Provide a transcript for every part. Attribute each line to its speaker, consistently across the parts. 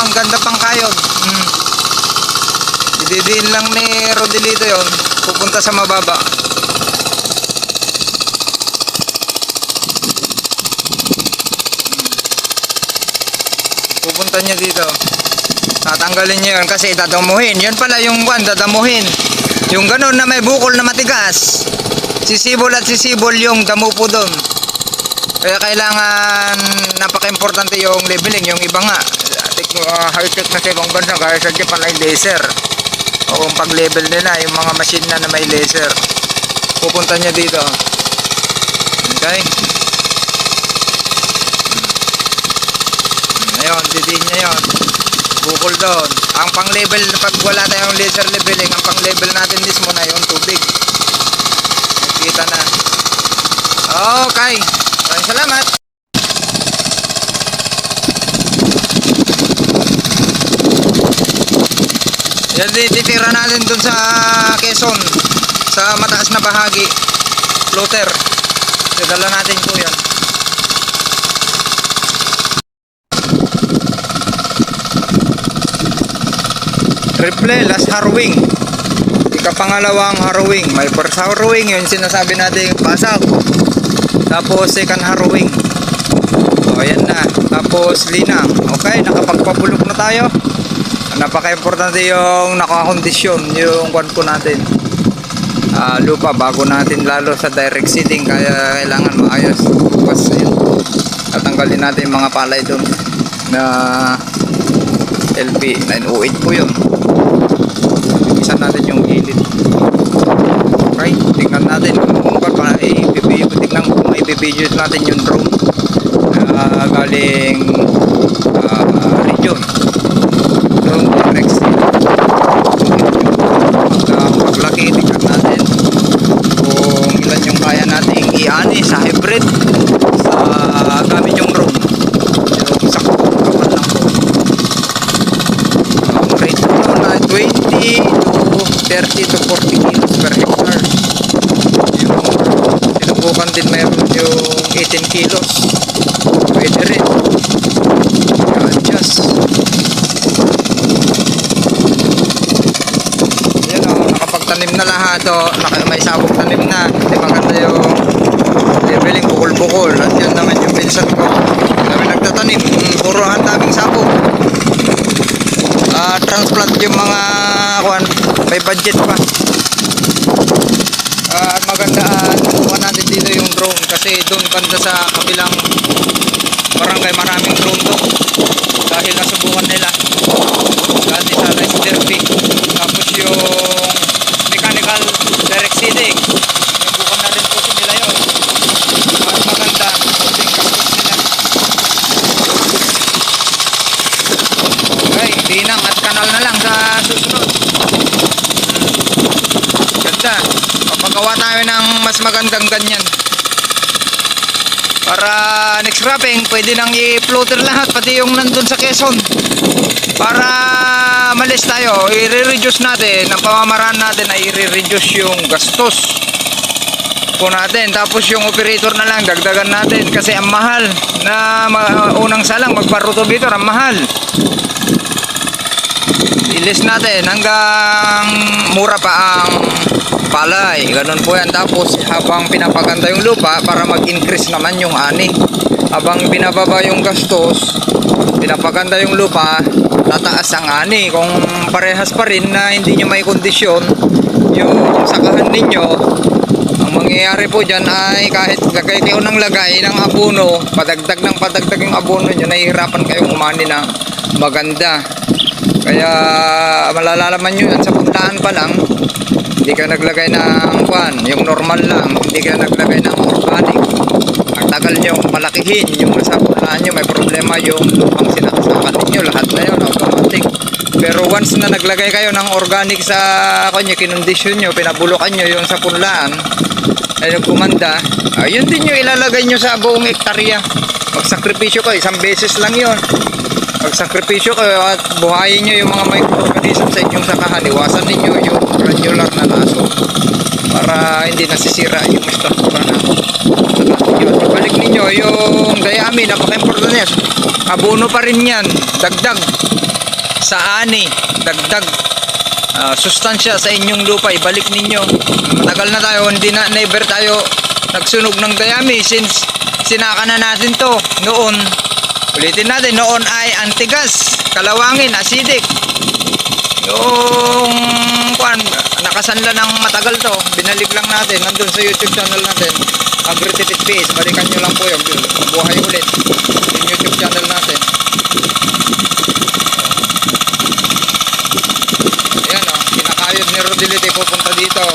Speaker 1: ang ganda pang kayod. Ididiin lang ni Rodelito yon, pupunta sa mababa. Pupunta niya dito. Tatanggalin niya yun kasi dadamuhin. Yun pala yung dadamuhin. Yung ganun na may bukol na matigas. Sisibol at sisibol yung damo po doon. Kaya kailangan, napaka-importante yung leveling. Yung iba nga, high-tech na sa ibang bansa, kaya sa Japan ay laser. O kung pag-level nila, yung mga machine na may laser. Pupunta niya dito. Okay? Ayun, didiin niya yun. Bukol doon. Ang pang-level, pag wala tayong laser leveling, ang pang-level natin mismo na yung tubig. Kita na. Okay. Maraming salamat. Yan, titira natin dun sa Quezon. Sa mataas na bahagi. Floater. Dala natin po yan. Triple last harrowing. Ikapangalawang harrowing. May first harrowing, yun sinasabi natin pasag. Tapos second harrowing. O ayan na. Tapos linang. Okay, nakapagpabulok na tayo. Napaka-importante yung nakakondisyon yung kwan po natin. Lupa bago natin lalo sa direct seeding, kaya kailangan maayos. Bukas yun. Tatanggalin natin yung mga palay doon na LP 908 po yun. Isa natin yung gilid. Okay, tingnan natin kung tingnan kung may bibidyo natin yung drone galing region. Drone direct paglaki, tingnan natin kung ilan yung kaya nating i-ani sa hybrid sa gamit yung drone. Yung sakto kapan lang po. Rate po na 20 to 30 to 40 kilos per hectare. Yung sinubukan din mayroon yung 18 kilos. Pwede rin. I-adjust. Yan o, nakapagtanim na lahat o. May sabog tanim na. Hindi maganda yung leveling bukol-bukol. At yan naman yung pinsan ko. Kami nagtatanim. Puro ang daming sabog. Transplant yung mga may budget pa. At maganda kuha natin dito yung drone kasi doon banda sa kabilang barangay maraming drone doon dahil nasubukan nila dati sa rice derby. Tapos yung mechanical direct seeding nabukan na rin po nila yun. At maganda konting gastos nila. Okay, dinang at kanal na lang sa susunod. Ganda. Papagawa tayo ng mas magandang ganyan. Para next cropping, pwede nang i-floater lahat, pati yung nandun sa Quezon. Para malis tayo, i-reduce natin, ang pamamaraan natin ay i-reduce yung gastos po natin. Tapos yung operator na lang, dagdagan natin kasi ang mahal na unang salang magpa-rotovator, ang mahal. I-list natin hanggang mura pa ang palay, ganun po yan. Tapos habang pinapaganda yung lupa para mag-increase naman yung ani, habang binababa yung gastos, pinapaganda yung lupa, tataas ang ani. Kung parehas pa rin na hindi nyo may kondisyon yung sakahan ninyo, ang mangyayari po dyan ay kahit lagay kayo ng lagay ng abono, padagdag ng padagdag yung abono nyo, nahihirapan kayong umani na maganda. Kaya malalaman nyo yan sa puntaan pa lang. Hindi ka naglagay ng yung normal lang, hindi ka naglagay ng organic. Ang tagal nyo malakihin yung nasa puntaan nyo, may problema yung lupang sinakasakan ninyo, lahat na yun automatic. Pero once na naglagay kayo ng organic sa kinondisyon nyo, pinabulokan nyo yung sa punlaan ay nagkumanda, yun din nyo ilalagay nyo sa buong hektarya. Magsakripisyo ko, isang beses lang yun. Magsakripisyo kayo at buhayin nyo yung mga microorganism sa inyong sakahan. Iwasan ninyo yung granular na laso para hindi nasisira yung struktura na yun. Ibalik ninyo yung dayami, napaka-importante yan. Abono pa rin yan, dagdag. sa ani, dagdag sustansya sa inyong lupa, ibalik ninyo. Matagal na tayo, hindi na never tayo nagsunog ng dayami since sinaka na natin to noon. Ulitin natin, noon ay antigas, kalawangin, acidic. Yung nakasanla ng matagal to, binalik lang natin, nandun sa YouTube channel natin, Agritipid PH, balikan nyo lang po yun, buhay ulit yung YouTube channel natin. Ayan o, kinakayod ni Rodilite, pupunta dito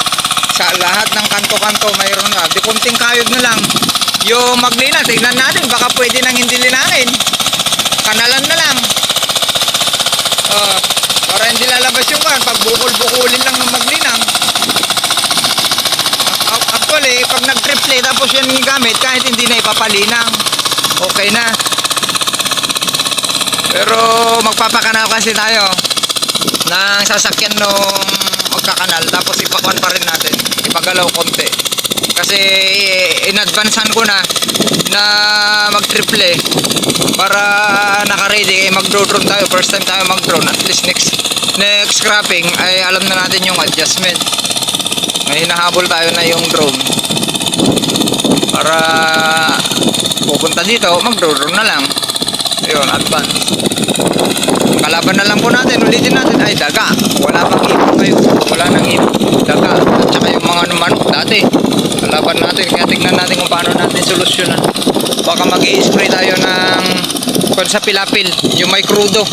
Speaker 1: sa lahat ng kanto-kanto, mayroon na, di kunting kayod na lang yung maglina, tignan natin, baka pwede nang hindi linanin, kanalan na lang. Para hindi lalabas yung kan, pag bukol-bukulin lang ng maglinang. Actually, pag nag-triple tapos yan yung gamit, kahit hindi na ipapalinang, okay na. Pero magpapakanal kasi tayo ng sasakyan nung magkakanal, tapos ipakuan pa rin natin, ipagalaw konti. Kasi in-advancean ko na mag-triple para naka-ready, mag-drone tayo, first time tayo mag-drone, at least next scrapping ay alam na natin yung adjustment. May hinahabol tayo na yung drone para pupunta dito, mag-drone na lang. Ayun, advance. Kalaban na lang po natin, ulitin natin, ay daga, wala pang ipon kayo, wala nang ipon, daga, at saka yung mga naman dati kalaban natin, kaya tignan natin kung paano natin solusyonan. Baka mag-i-spray tayo ng sa pilapil, yung may crudo,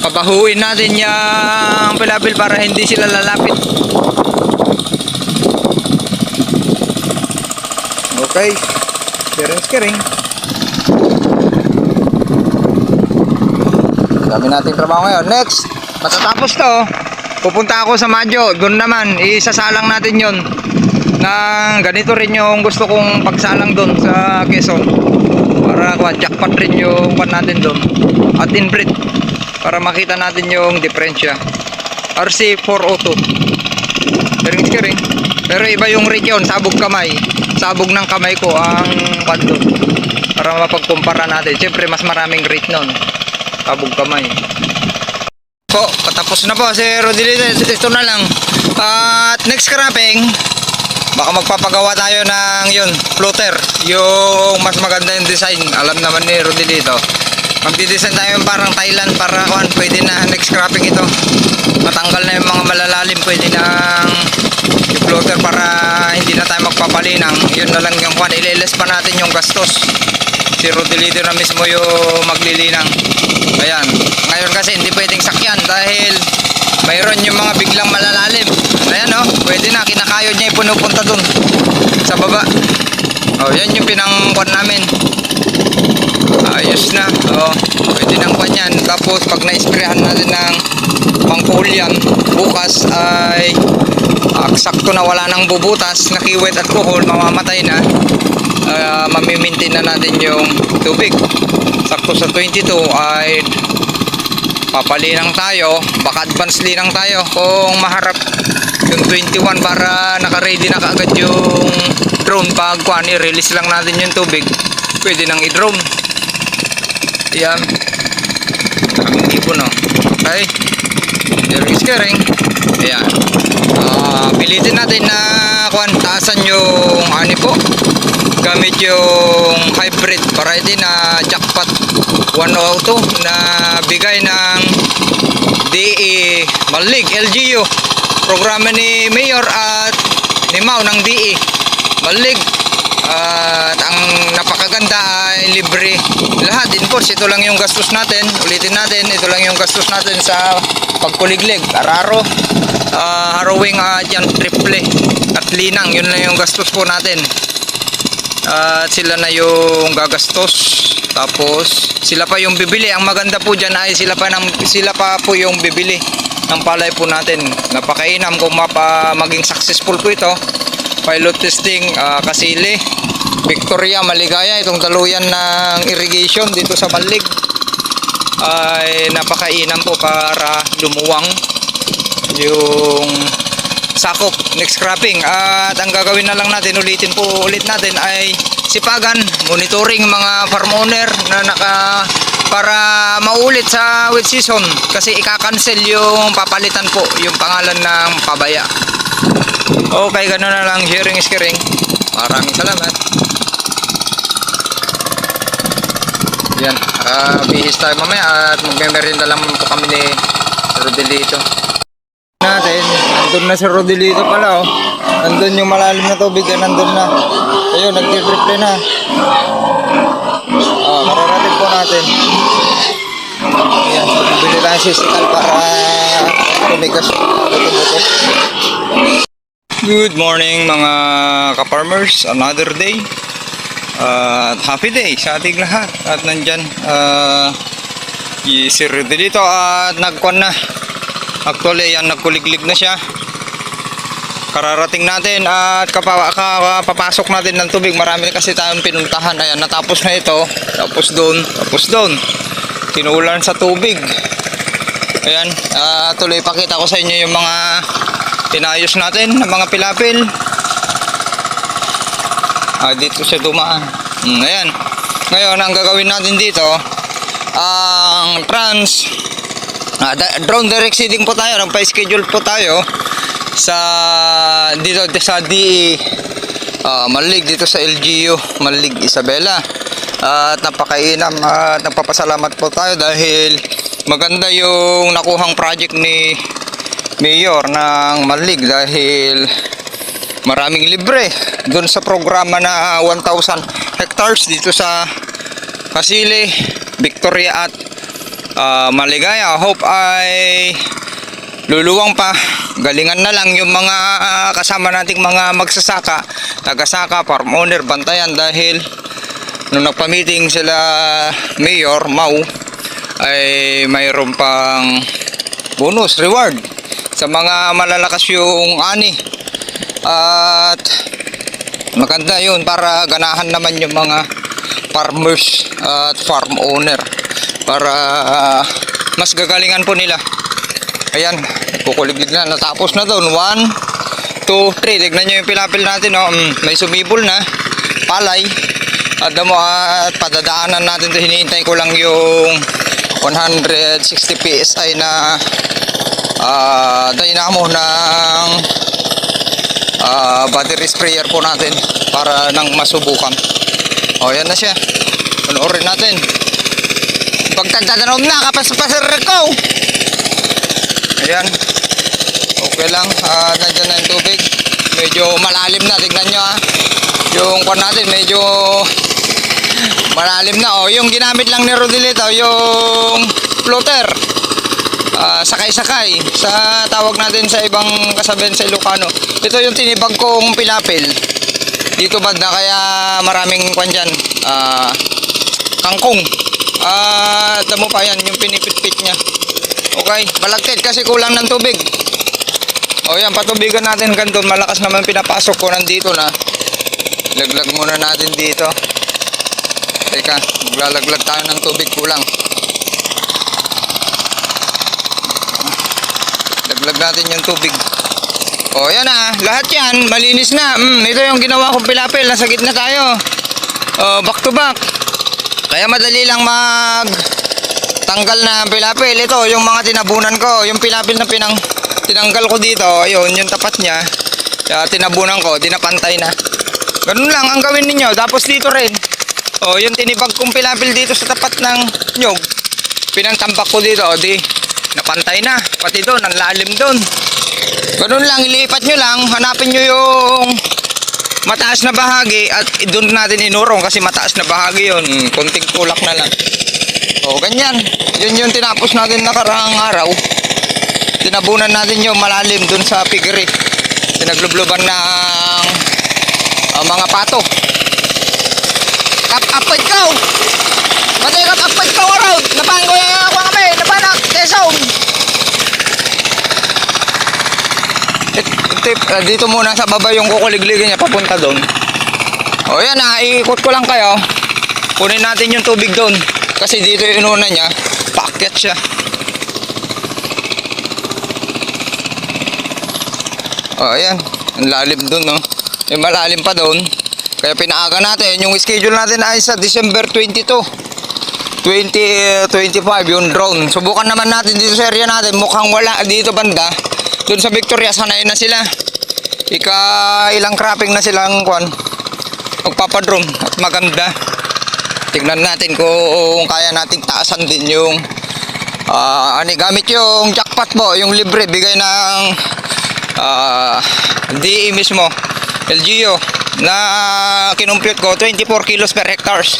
Speaker 1: pabahuin natin yung pilapil para hindi sila lalapit. Okay, skiring. Dami natin trabaho ngayon. Next, matatapos to, pupunta ako sa Madyo. Doon naman, isasalang natin yon na ganito rin yung gusto kong pagsalang doon sa Quezon. Para jackpot rin yung pan natin doon. At inbreed, para makita natin yung diferensya. RC402. Skiring. Pero iba yung rate yun, sabog kamay. Sabog ng kamay ko ang pan doon. Para mapagkumpara natin. Siyempre, mas maraming rate nun. Sabog kamay. Po, patapos na po si Rodilite. Ito na lang. At next scrapping, baka magpapagawa tayo ng yun, floater. Yung mas maganda yung design. Alam naman ni Rodilite. Magdi-design tayo yung parang Thailand para pwede na next scrapping ito. Matanggal na yung mga malalalim. Pwede na yung floater para hindi na tayo magpapalinang. Yun na lang yung ililes pa natin yung gastos. Si Rodilite na mismo yung maglilinang. Ayan, ngayon kasi hindi pwedeng sakyan dahil mayroon yung mga biglang malalalim. Ayan o, pwede na, kinakayod niya ipupunta dun sa baba. O, yan yung pinangkuan namin. Ayos na, o, pwede nang kuan yan. Tapos pag na-sprayan natin ng pangkuhulyan, bukas ay sakto na wala nang bubutas, nakiwet at kuhol, mamamatay na. Mamimintin na natin yung tubig. Sakto sa 22 ay papalinang tayo, baka advance linang tayo kung maharap yung 21 para naka-ready na kaagad yung drone. Pag i-release lang natin yung tubig, pwede nang i-drone. Yan, kaming tipo no. Okay, skiring. Ayan, pilitin natin na taasan yung ani po gamit yung hybrid variety na jackpot 102 na bigay ng DE Malig LGU, programa ni Mayor at ni Mau ng DE Malig. At ang napakaganda ay libre lahat, enforce. Ito lang yung gastos natin, ulitin natin, ito lang yung gastos natin sa pagkuliglig, araro, harrowing at yan triple at linang. Yun lang yung gastos po natin. At sila na yung gagastos, tapos sila pa yung bibili. Ang maganda po dyan ay sila pa po yung bibili ng palay po natin. Napakainam kung maging successful po ito. Pilot testing, Kasili, Victoria, Maligaya, itong daluyan ng irrigation dito sa Malig ay napakainam po para lumuwang yung sakop next cropping. At ang gagawin na lang natin, ulit natin ay sipagan, monitoring mga farm owner na para maulit sa wet season kasi ika-cancel yung papalitan po yung pangalan ng pabaya. Okay, ganoon na lang. Sharing is caring. Maraming salamat. Yan, bihis tayo mamaya at magme-merienda lang po kami ni Rodelito natin. Nandun na si Rodelito pala, oh. Nandun yung malalim na tubig, nandun na. Ayun, nag-triple na. Mararating po natin. Ayan, bili tayo sisikal para tumigas buto-buto. Good morning mga ka-farmers, another day. Happy day sa ating lahat. At nandyan si Rodelito at nagkuhan na. Actually, yan, nagkuliglig na siya. Kararating natin at kapapasok natin ng tubig. Marami kasi tayong pinuntahan. Ayan, natapos na ito. Tapos doon. Tinulan sa tubig. Ayan, tuloy pakita ko sa inyo yung mga inayos natin ng mga pilapil. Dito siya dumaan. Ayan. Ngayon, ang gagawin natin dito, ang drone direct seeding po tayo. Nagpa-schedule po tayo dito sa DE Malig, dito sa LGU Malig Isabela. At napakainam at nagpapasalamat po tayo dahil maganda yung nakuhang project ni Mayor ng Malig dahil maraming libre doon sa programa na 1,000 hectares dito sa Kasili, Victoria at Maligaya. Hope ay luluwang pa. Galingan na lang yung mga kasama nating mga magsasaka, tagasaka, farm owner, bantayan dahil nung nagpa-meeting sila Mayor Mau ay mayroon pang bonus reward sa mga malalakas yung ani. At maganda yun para ganahan naman yung mga farmers at farm owner para mas gagalingan po nila. Ayan, kukuliglig na, natapos na doon. 1, 2, 3, tignan nyo yung pilapil natin, oh. May sumibol na palay at padadaanan natin to. Hinihintay ko lang yung 160 PSI na dynamo ng battery sprayer po natin para nang masubukan. O, yan na siya. Panoorin natin. Pagtagdadanog na kapas-pasar ko. Ayan. Okay lang. Nandiyan na yung tubig. Medyo malalim na. Tignan nyo, yung kwan natin medyo malalim na. O, yung ginamit lang ni Rodelito, yung floater. Sakay-sakay. Sa tawag natin sa ibang kasabihan sa Ilocano. Ito yung tinibag kong pilapil. Dito banda kaya maraming kwan dyan. Kangkong. Tamo pa yan yung pinipit-pit niya. Okay, balagkit kasi kulang ng tubig. O yan, patubigan natin ganito. Malakas naman pinapasok ko nandito na. Laglag muna natin dito. Teka, maglalaglag tayo ng tubig, kulang. Laglag natin yung tubig. O yan na, lahat yan malinis na. Ito yung ginawa kong pilapil. Nasa gitna tayo. Back to back. Kaya madali lang tanggal na pilapil. Ito yung mga tinabunan ko. Yung pilapil na tinanggal ko dito, ayun yung tapat niya. Kaya tinabunan ko, dinapantay na. Ganun lang ang gawin ninyo. Tapos dito rin, yung tinibag kong pilapil dito sa tapat ng nyog, pinantambak ko dito, di napantay na. Pati doon, ang lalim doon. Ganun lang, ilipat nyo lang. Hanapin nyo yung mataas na bahagi at doon natin inurong kasi mataas na bahagi yun. Konting tulak na lang. Ganyan. Yun yung tinapos natin nakaraang araw. Tinabunan natin yung malalim doon sa piggery. Pinaglubluban ng mga pato. Kapapad ka! Matay kapapad ka araw! Napang ko yung ako kami! Napanak! Tesaw! Dito muna sa baba yung kukuligligin niya papunta doon. Yan na, iikot ko lang kayo. Kunin natin yung tubig doon. Kasi dito yung inuna niya, paakyat siya. Ayan, ang lalim doon, no? Yung malalim pa doon. Kaya pinaaga natin, yung schedule natin ay sa December 22. 2025 yung drone. Subukan naman natin dito sa area natin. Mukhang wala dito banda. Doon sa Victoria, sanay na sila. Ilang cropping na silang kwan. Magpapadrone at maganda. Tignan natin kung kaya nating taasan din yung gamit yung jackpot po, yung libre bigay ng DE mismo, LGU, na kinumpute ko 24 kilos per hectares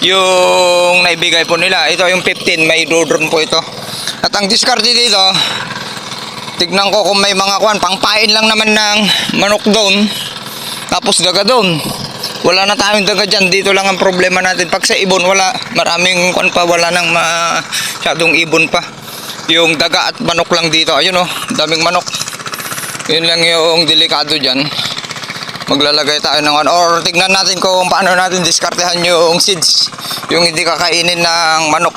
Speaker 1: yung naibigay po nila. Ito yung 15, may drone po ito. At ang discard dito, tignan ko kung may mga kwan, pangpain lang naman ng manok doon, tapos daga doon. Wala na tayong daga dyan, dito lang ang problema natin. Pag sa ibon, wala, maraming kwan pa, wala nang masyadong ibon pa. Yung daga at manok lang dito, ayun o, daming manok. Yun lang yung delikado dyan. Maglalagay tayo ng or tignan natin kung paano natin diskartehan yung seeds, yung hindi kakainin ng manok.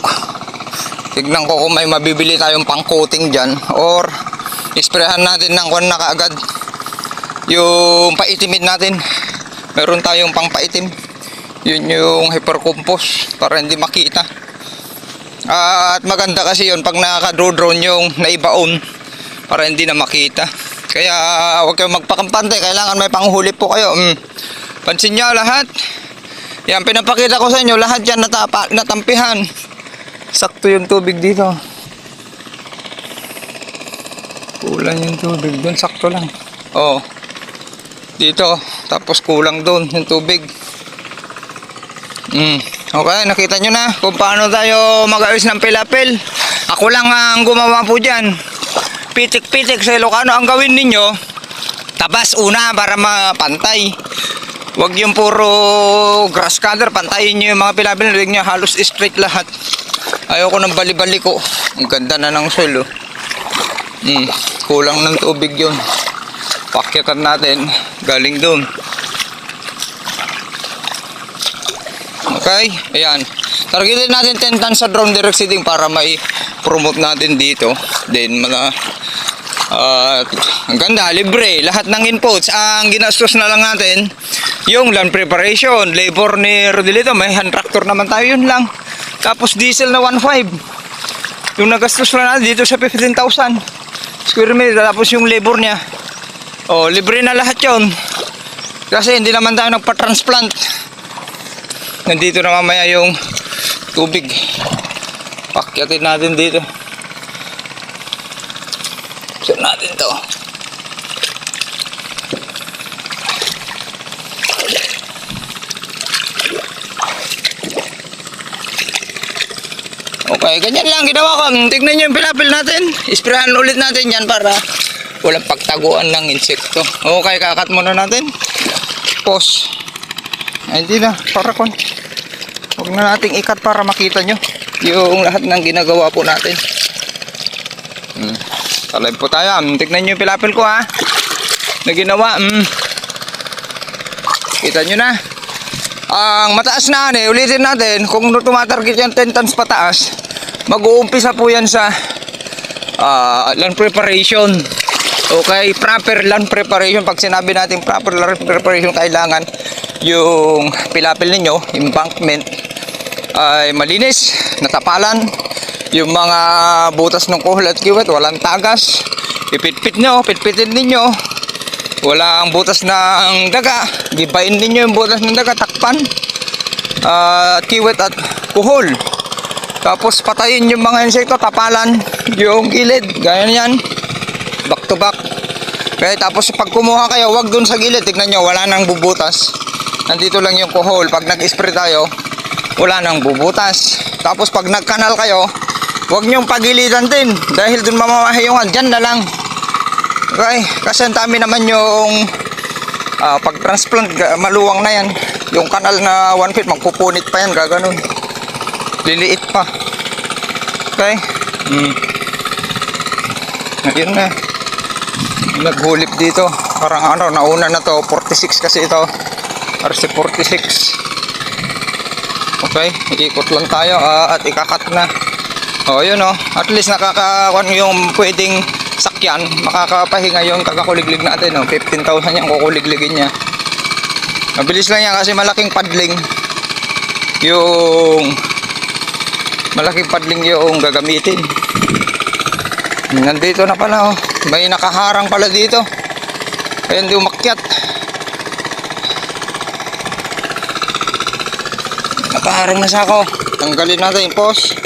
Speaker 1: Tignan ko kung may mabibili tayong pang-coating dyan, or isprehan natin ng kwan na kaagad yung paitimin natin. Meron tayong pang-paitim, yun yung hypercompose para hindi makita. At maganda kasi yun pag nakaka-drone yung naibaon para hindi na makita. Kaya huwag kayong magpakampante, kailangan may panghuli po kayo. Pansin nyo lahat. Yan, pinapakita ko sa inyo, lahat yan natampihan. Sakto yung tubig dito. Kulang yung tubig doon, sakto lang. Oh, dito, tapos kulang doon yung tubig. Okay, nakita nyo na kung paano tayo mag-ayos ng pilapil. Ako lang ang gumawa po dyan. Pitik-pitik sa Ilocano. Ang gawin ninyo, tabas una para mapantay. Huwag yung puro grass cutter, pantayin nyo yung mga pilapil. Huwag nyo halos straight lahat. Ayoko ng bali-bali ko. Ang ganda na ng soil. Kulang ng tubig yun. Pakyatan natin galing doon. Okay, ayan. Targetin natin 10 tons sa drone direct seeding para mai-promote natin dito. Then ang ganda, libre. Lahat ng inputs. Ang ginastos na lang natin yung land preparation, labor ni Rodilito. May hand tractor naman tayo, yun lang. Tapos diesel na 1.5. Yung nagastos na natin dito sa 15,000 square meter. Tapos yung labor niya, oh, libre na lahat yun. Kasi hindi naman tayo nagpa-transplant. Nandito na mamaya yung tubig. Pakyatin natin dito. Saan natin to? Okay, ganyan lang ginawa ko. Tignan nyo yung pilapil natin. Isprayan ulit natin yan para walang pagtaguan ng insekto. Okay, kakat muna natin. Pause. Ay, hindi na, para kon. Huwag na nating ikat para makita nyo yung lahat ng ginagawa po natin. Live po tayo. Tignan nyo yung pilapil ko ha, na ginawa. Kita nyo na. Ang mataas na ulitin natin. Kung tumatarget yan 10 tons pataas, mag-uumpisa po yan sa land preparation. Okay, proper land preparation. Pag sinabi natin proper land preparation, kailangan yung pilapil ninyo, embankment, ay malinis, natapalan. Yung mga butas ng kuhol at kiwet, walang tagas. Ipitpit nyo, pitpitin ninyo. Walang butas ng daga. Gibain ninyo yung butas ng daga, takpan. Kiwet at kuhol. Tapos patayin yung mga insekto, tapalan yung gilid. Gaya yan. Back to back. Okay, tapos pag kumuha kayo, wag dun sa gilid. Tignan nyo, wala nang bubutas. Nandito lang yung kuhol. Pag nag-spray tayo, wala nang bubutas. Tapos pag nagkanal kayo, huwag nyong pagilitan din dahil dun mamamahayungan, dyan na lang. Okay, kasi ang dami naman yung pag transplant, maluwang na yan. Yung kanal na 1 feet, magpupunit pa yan, gaganon. Liliit pa. Okay. Ayun na. Naghulip dito. Parang nauna na to, 46 kasi ito. RC46. Okay, iikot lang tayo at ikakat na. Oh, yun oh. At least nakakakuan yung pwedeng sakyan, makakapahinga yung kakakuliglig natin oh. 15,000 yung kukuligligin niya. Mabilis lang yan kasi malaking paddling yung Malaking padling yung gagamitin. Nandito na pala oh. May nakaharang pala dito. Kaya hindi umakyat. Nakaharang na sa ako. Tanggalin natin yung post.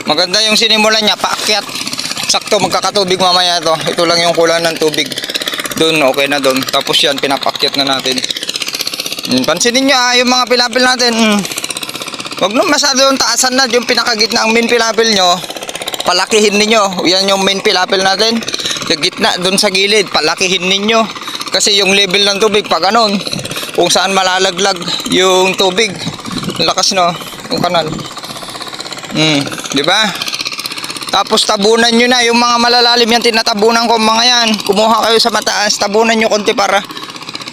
Speaker 1: Maganda yung sinimulan niya, paakyat. Sakto magkakatubig mamaya ito. Ito lang yung kulang ng tubig. Doon okay na doon. Tapos yan pinapaakyat na natin. Pansinin nyo yung mga pilapil natin. Huwag nung masyado yung taasan na. Yung pinakagitna ang main pilapil nyo, palakihin ninyo. Yan yung main pilapil natin. Sa gitna, doon sa gilid, palakihin ninyo. Kasi yung level ng tubig, pag ganon, kung saan malalaglag yung tubig. Lakas no, yung kanal. Di ba? Tapos tabunan nyo na yung mga malalalim yan, tinatabunan ko mga yan. Kumuha kayo sa mataas, tabunan nyo konti para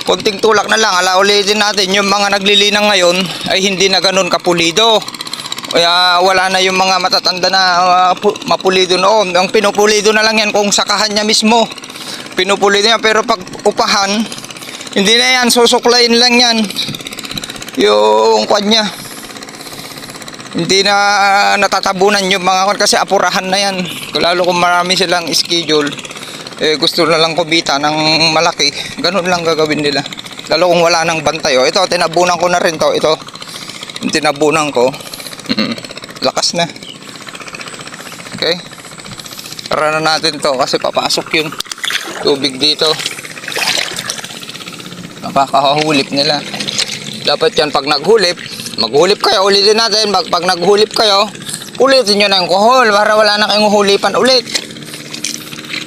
Speaker 1: konting tulak na lang. Ala ulitin natin, yung mga naglilinang ngayon ay hindi na ganun kapulido. Kaya wala na yung mga matatanda na mapulido noon. Ang pinupulido na lang yan kung sakahan niya mismo. Pinupulido niya, pero pag upahan, hindi na yan, susuklayin lang yan. Yung kwan niya. Hindi na natatabunan yung mga kwan kasi apurahan na yan. Lalo kung marami silang schedule, gusto na lang kumita ng malaki, ganun lang gagawin nila. Lalo kung wala nang bantay. Ito, tinabunan ko na rin to. Ito, yung tinabunan ko. Lakas na. Okay. Tara na natin to kasi papasok yung tubig dito. Nakakahulip nila. Dapat yan pag naghulip, maghulip kayo, ulitin natin. Pag naghulip kayo, ulitin nyo na yung kuhol para wala na kayong hulipan ulit.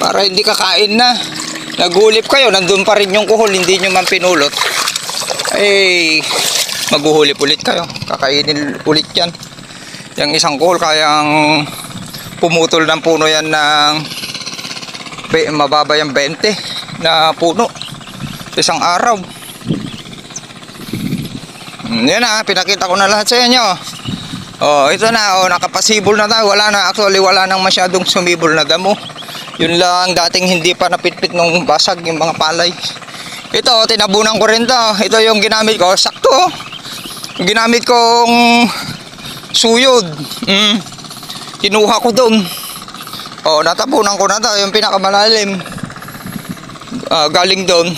Speaker 1: Para hindi kakain na. Naghulip kayo, nandun pa rin yung kuhol, hindi nyo man pinulot. Ay, maghuhulip ulit kayo. Kakainin ulit yan. Yung isang kuhol, kayang pumutol ng puno yan ng mababa yung 20 na puno. Isang araw. Yan na, pinakita ko na lahat sa inyo. Ito na, nakapasibol na tayo. Wala na, actually wala nang masyadong sumibol na damo. Yun lang dating hindi pa napitpit nung basag yung mga palay. Ito, tinabunan ko rin to. Ito yung ginamit ko, sakto. Yung ginamit kong suyod. Kinuha ko doon. Natabunan ko na to, yung pinakamalalim. Galing doon.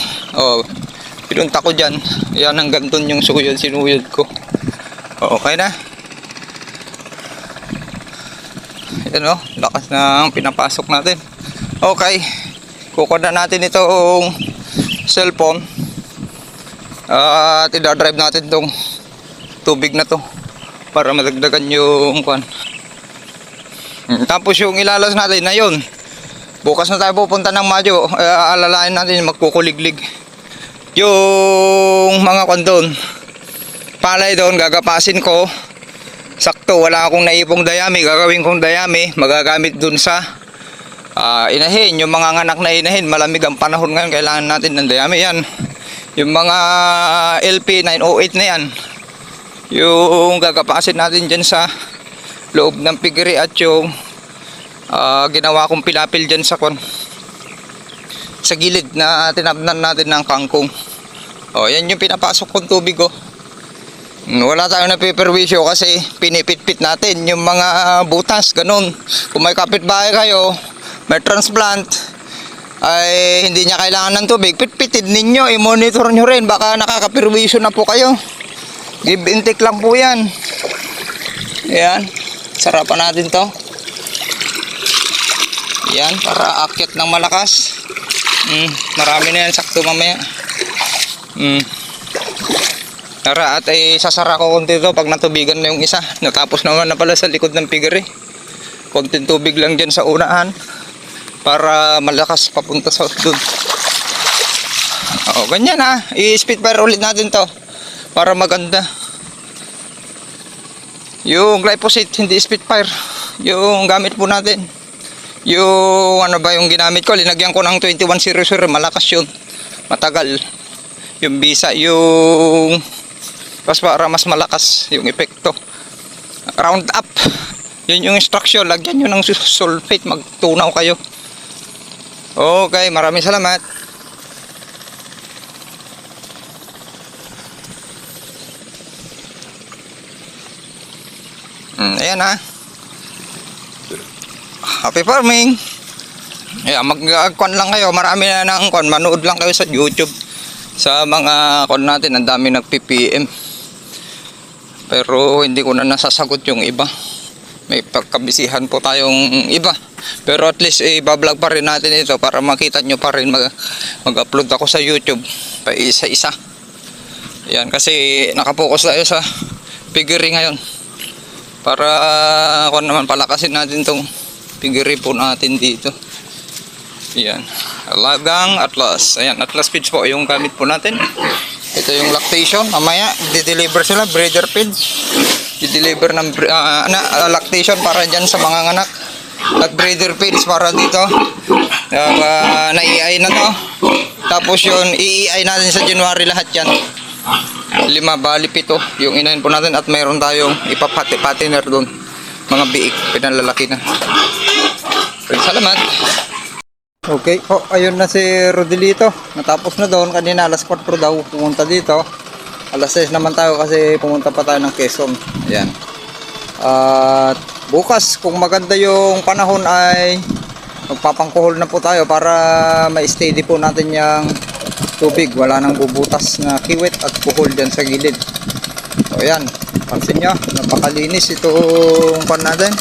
Speaker 1: Pinunta ko dyan. Yan hanggang doon yung suyod, sinuyod ko. Okay na. Yan lakas na pinapasok natin. Okay. Kukuha na natin itong cellphone. At idadrive natin itong tubig na to para madagdagan yung kwan. Tapos yung ilalas natin na yun. Bukas na tayo pupunta ng Madyo. Alalain natin magkukuliglig. Yung mga kwan doon, palay doon, gagapasin ko. Sakto, wala akong naipong dayami. Gagawin kong dayami, magagamit doon sa inahin. Yung mga anak na inahin, malamig ang panahon ngayon, kailangan natin ng dayami yan. Yung mga LP 908 na yan, yung gagapasin natin dyan sa loob ng pigiri. At yung ginawa kong pilapil dyan sa kwan, sa gilid na tinabnan natin ng kangkong. Yan yung pinapasok kong tubig. Wala tayong napiperwisyo kasi pinipit-pit natin yung mga butas, ganun. Kung may kapitbahay kayo, may transplant, ay hindi niya kailangan ng tubig, pitpitin ninyo, i-monitor nyo rin, baka nakakapirwisyo na po kayo. Give and take lang po yan. Yan, sarapan natin to. Yan, para akyat ng malakas. Marami na yan, sakto mamaya. Tara, at sasara ko konti ito pag natubigan na yung isa. Natapos naman na pala sa likod ng piggery. Konting tubig lang dyan sa unahan para malakas papunta sa dun. Ganyan ha. I-speed fire ulit natin to para maganda. Yung glyphosate, hindi speed fire. Yung gamit po natin. Yung yung ginamit ko, linagyan ko ng 2100, malakas yun, matagal. Yung bisa, yung para mas malakas yung epekto. Roundup, yun yung instruction, lagyan nyo ng sulfate, magtunaw kayo. Okay, maraming salamat. Ayan ha. happy farming. Yeah, mag-kon lang kayo. Marami na ng kon. Manood lang kayo sa YouTube. Sa mga kon natin, ang dami nag-PPM. Pero hindi ko na nasasagot yung iba. May pagkabisihan po tayong iba. Pero at least i-vlog pa rin natin ito para makita nyo pa rin. Mag-upload ako sa YouTube. Pa isa-isa. Yan, kasi nakapokus tayo sa piggery ngayon. Para ako naman palakasin natin tong piggery po natin dito. Yan, alagang Atlas. Ayan, Atlas feeds po yung gamit po natin. Ito yung lactation. Mamaya di-deliver sila, breeder feeds. Di-deliver ng lactation para dyan sa mga anak. At breeder feeds para dito. Na-EI na to. Tapos yun, i-EI natin sa January lahat yan. 5 bali 7 yung inahin po natin. At mayroon tayong ipapati-patiner doon. Mga biik, pinalalaki na. Salamat. Okay, ayun na si Rodelito. Natapos na doon. Kanina alas 4 daw pumunta dito. Alas 6 naman tayo kasi pumunta pa tayo ng Quezon. Ayan. At bukas kung maganda yung panahon ay magpapangkuhol na po tayo para ma-steady po natin yung tubig. Wala nang bubutas na kiwit at kuhol dyan sa gilid. So ayan, pansin nyo, napakalinis itong pan natin.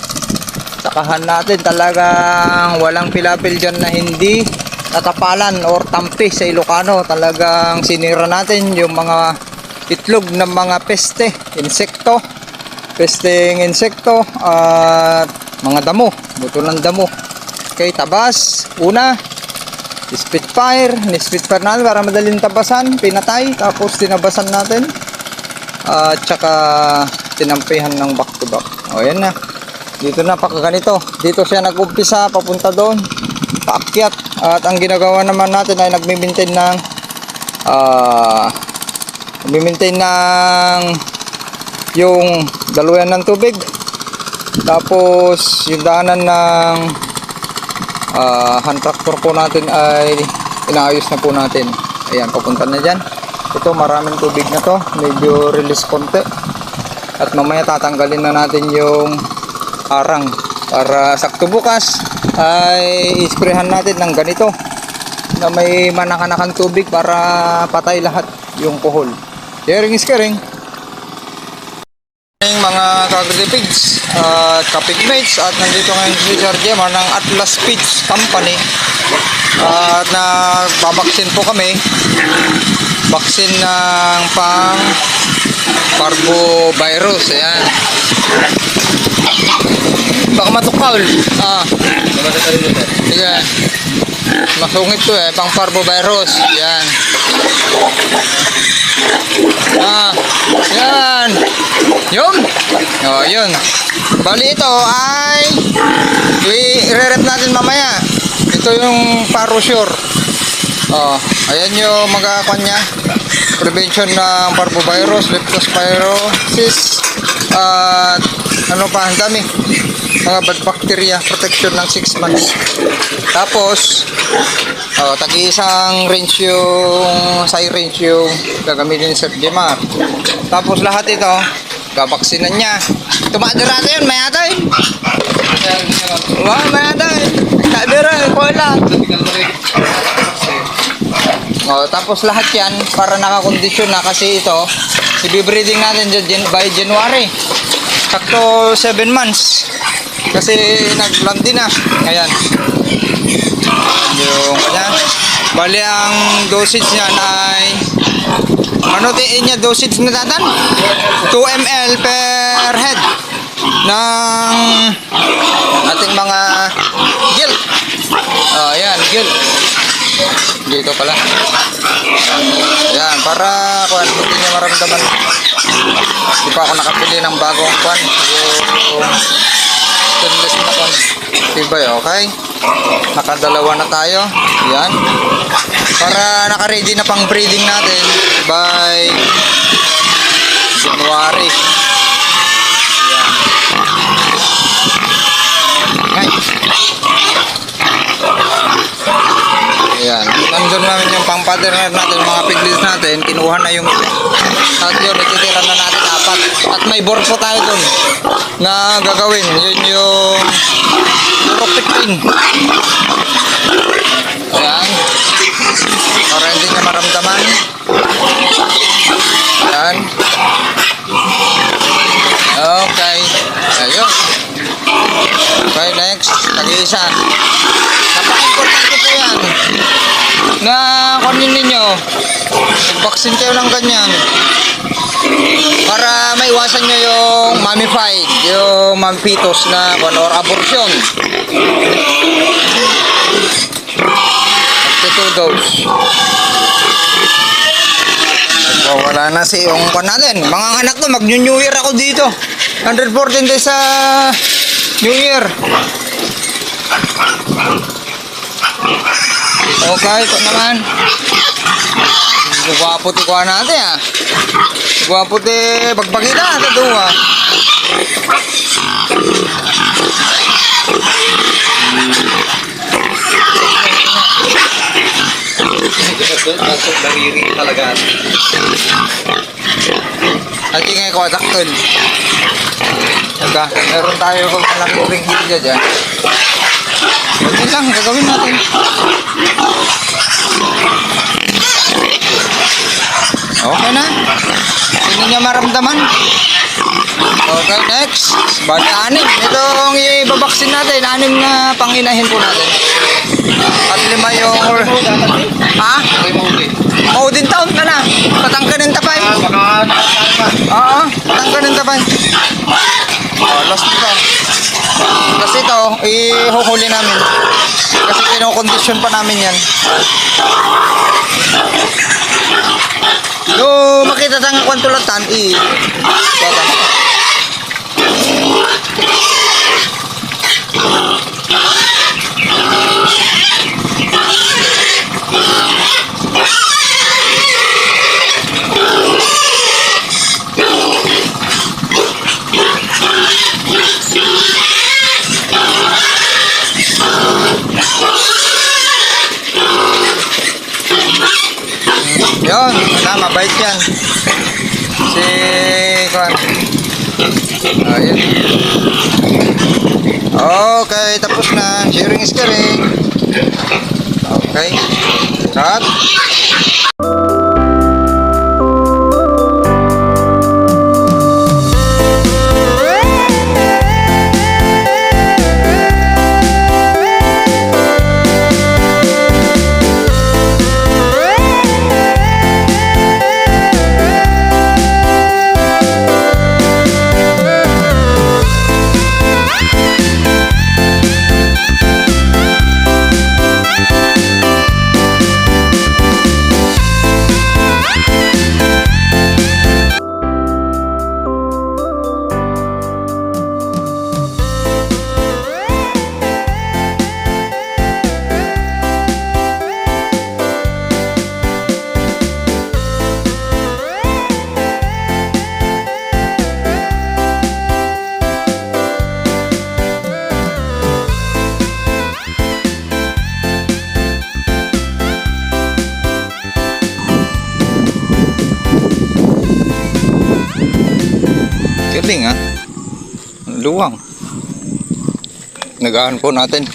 Speaker 1: Sakahan natin, talagang walang pilapil dyan na hindi natapalan or tampi sa Ilocano. Talagang sinira natin yung mga itlog ng mga pesteng insekto at mga damo, buto ng damo. Okay, tabas una, Spitfire natin para madaling tabasan, pinatay, tapos tinabasan natin at saka tinampihan ng back to back. O yan na, dito na ganito. Dito siya nag-umpisa papunta doon, paakyat. At ang ginagawa naman natin ay nagmi-maintain ng yung daluyan ng tubig, tapos yung daanan ng hand tractor po natin ay inaayos na po natin. Ayan, papunta na dyan. Ito, maraming tubig na to, medyo release konti. At mamaya tatanggalin na natin yung arang para sakto bukas ay isprehan natin ng ganito na may manakanakan tubig para patay lahat yung kuhol. Sharing is caring. Mga kagripigs at kapigmates, at nandito ngayon si Sir Gemma ng Atlas Feeds Company at nagbabaksin po kami, baksin ng pang parvovirus. Ayan, baka matukal. Sige, masungit to pang parvovirus. Yan. Yan. Yun. Yun. Bali ito ay i-re-rep natin mamaya. Ito yung Parosure. Ayan yung magkakakuan niya. Prevention ng parvovirus, leptospirosis, at ano pa, ang dami. Mga bad bacteria, protection ng 6 months. Tapos, tag-iisang range yung syringe yung gagamitin ni Sir Gemma. Tapos lahat ito, babaksinan niya. Tumadirata yun, may atay. Wow, may atay. Kabira, kola. Tapos lahat yan para nakakondisyon na, kasi ito i-breeding natin by January. Sakto 7 months. Kasi nag-landi na. Ayan. Yung kanya. Bali ang dosage niyan ay ano niya dosage na tatan? 2 ml per head ng ating mga gill. Ayan, gill. Dito pala. Ayan, para kuan hindi niya maramdaman. Di pa ako nakapili ng bagong kuan. Yung stainless na kuan. Diba, okay? Nakadalawa na tayo. Ayan. Para naka-ready na pang breeding natin by January. Ayan. Ayan. Nandun namin yung pang-patterner natin, yung mga piglis natin. Kinuha na yung at yun, ititira na natin 4. At may borso tayo dun na gagawin. Yun yung rocket ring. Ayan. Para hindi niya maramdaman. Ayan. Okay. Ayun. Okay, next. Tag-iisa. Napaka-importante po yan. Na kunin ninyo. Vaccine kayo ng ganyan. Para maiwasan nyo yung mummified, yung mampitos na or abortion. Up to 2 dose. Wala na si yung pan natin. Mga anak to, mag-New Year ako dito. 114 days sa New Year. Okay, ito naman. Gwapo ti kuha natin ah. Gwapo ti pagpakita ito doon ah.
Speaker 2: Talaga.
Speaker 1: At ingay ko takton. Saka, meron tayo kung malaking ring dito dyan. Ganyan lang, gagawin natin. Okay na. Hindi niya maramdaman. Okay, next. Bali, 6. Itong ibabaksin natin. 6 na panginahin po natin. At 5 yung... Ha? Oo, din taon ka na. Patangka ng tapay. Oo, patangka ng tapay. Last nito. Kasi ito, ihuhuli namin. Kasi kinokondisyon pa namin yan. Yung makita sa nga kwantulatan, yun, mabait yan. Si Kwan. Ayun. Okay, tapos na. Sharing is caring. Okay. Cut. Galing ah. Luwang. Nagaan po natin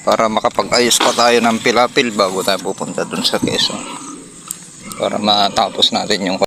Speaker 1: para makapag-ayos pa tayo ng pilapil bago tayo pupunta dun sa Quezon. Para matapos natin yung